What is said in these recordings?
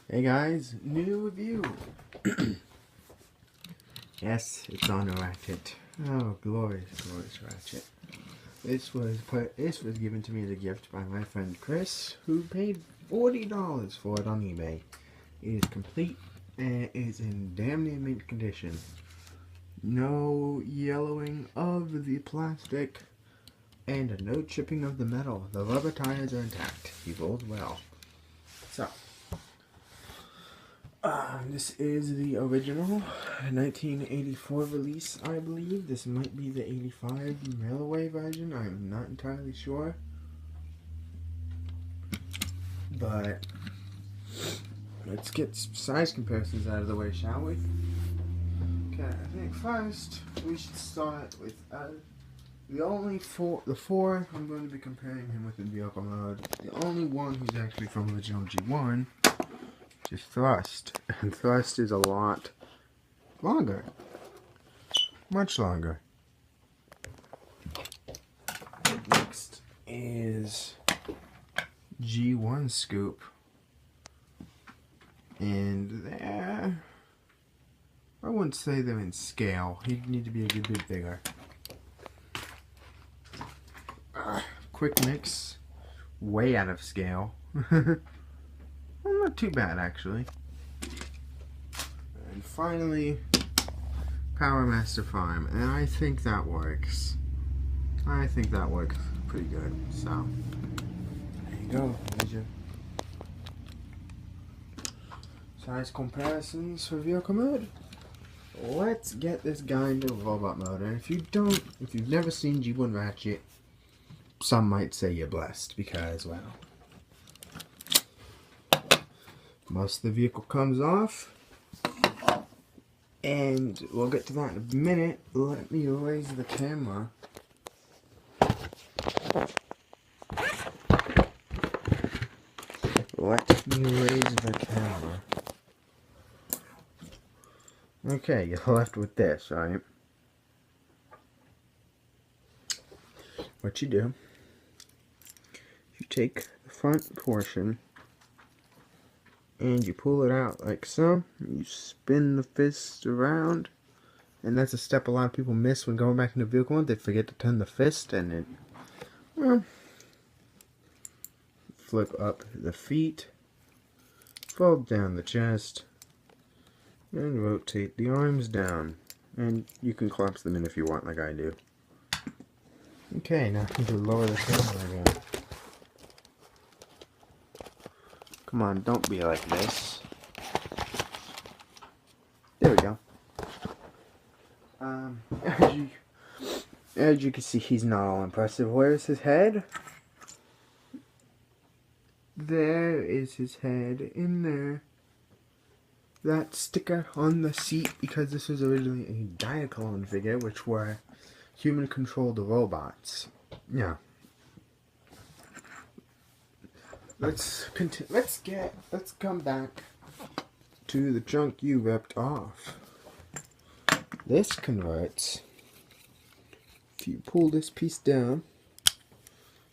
Hey guys, new review. Yes, it's on a Ratchet. Oh, glorious, glorious Ratchet. This was given to me as a gift by my friend Chris, who paid $40 for it on eBay. It is complete and it is in damn near mint condition. No yellowing of the plastic and no chipping of the metal. The rubber tires are intact. He rolled well. So, this is the original 1984 release, I believe. This might be the 85 mail-away version. I'm not entirely sure. But let's get size comparisons out of the way, shall we? Okay, I think first we should start with the four I'm going to be comparing him with in vehicle mode. The only one who's actually from original G1 is Thrust, and Thrust is a lot longer, much longer. Next is G1 Scoop, and they're, I wouldn't say they're in scale. He'd need to be a good bit bigger. Quick Mix, way out of scale. Well, not too bad actually. And finally, Power Master Farm, and I think that works. I think that works pretty good. So there you go. There's your size comparisons for vehicle mode. Let's get this guy into robot mode. And if you've never seen G1 Ratchet, some might say you're blessed because, well, most of the vehicle comes off, and we'll get to that in a minute. Let me raise the camera. Let me raise the camera. Okay, you're left with this, right? What you do, you take the front portion and you pull it out like so. You spin the fist around, and that's a step a lot of people miss when going back into vehicle mode. They forget to turn the fist, and it, well, flip up the feet, fold down the chest, and rotate the arms down. And you can collapse them in if you want, like I do. Okay, now you can lower the camera again. Come on, don't be like this. There we go. As you can see, he's not all impressive. Where's his head? There is his head in there. That sticker on the seat, because this was originally a Diaclone figure, which were human-controlled robots. Yeah. Let's come back to the chunk you ripped off. This converts. If you pull this piece down,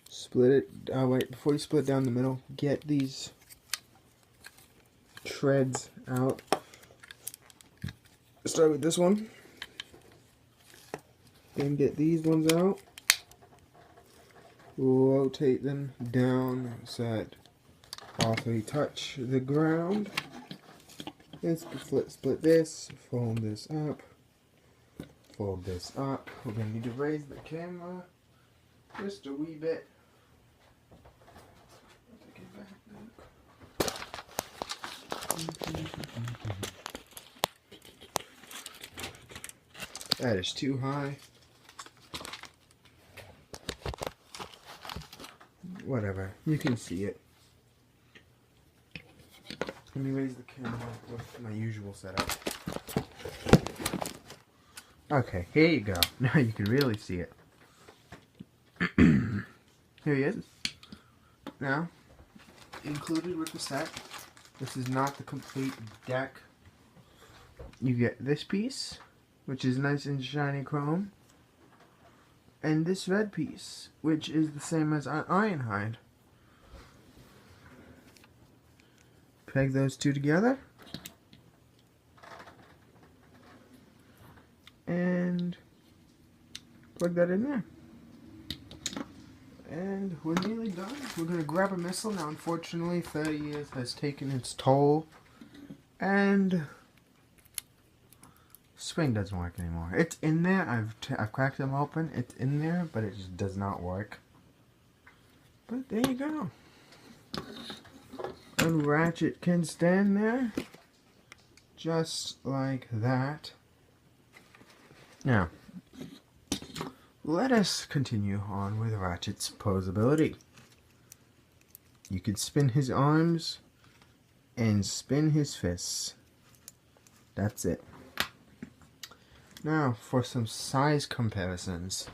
split it. Wait, before you split it down the middle, get these shreds out. Start with this one. Then get these ones out. Rotate them down so that all three touch the ground. Then split this, fold this up, fold this up. We're going to need to raise the camera just a wee bit. Take it back. That is too high. Whatever, you can see it. Let me raise the camera with my usual setup. Okay, here you go. Now you can really see it. Here he is. Now, included with the set, this is not the complete deck. You get this piece, which is nice and shiny chrome, and this red piece, which is the same as Ironhide. peg those two together. And plug that in there. And we're nearly done. We're going to grab a missile. Now, unfortunately, 30 years has taken its toll. And spring doesn't work anymore. It's in there. I've cracked them open. It's in there, but it just does not work. But there you go. And Ratchet can stand there. Just like that. Now, let us continue on with Ratchet's posability. You can spin his arms and spin his fists. That's it. Now for some size comparisons.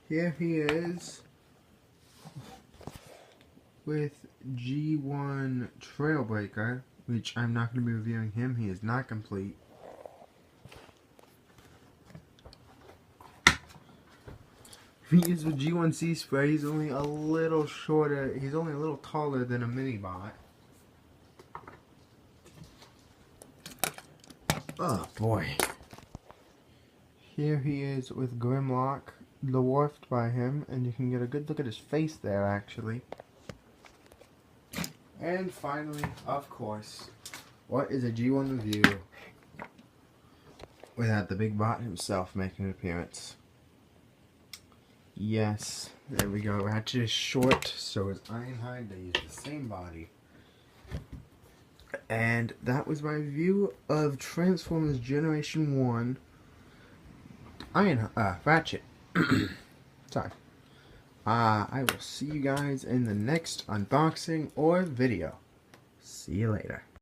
Here he is with G1 Trailbreaker, which I'm not going to be reviewing him. He is not complete. He is with G1 Sea Spray. He's only a little shorter. He's only a little taller than a mini bot. Oh boy. Here he is with Grimlock, dwarfed by him, and you can get a good look at his face there actually. And finally, of course, what is a G1 review without the big bot himself making an appearance? Yes, there we go. Ratchet is short, so is Ironhide. They use the same body. And that was my review of Transformers Generation 1 Ratchet. Sorry. I will see you guys in the next unboxing or video. See you later.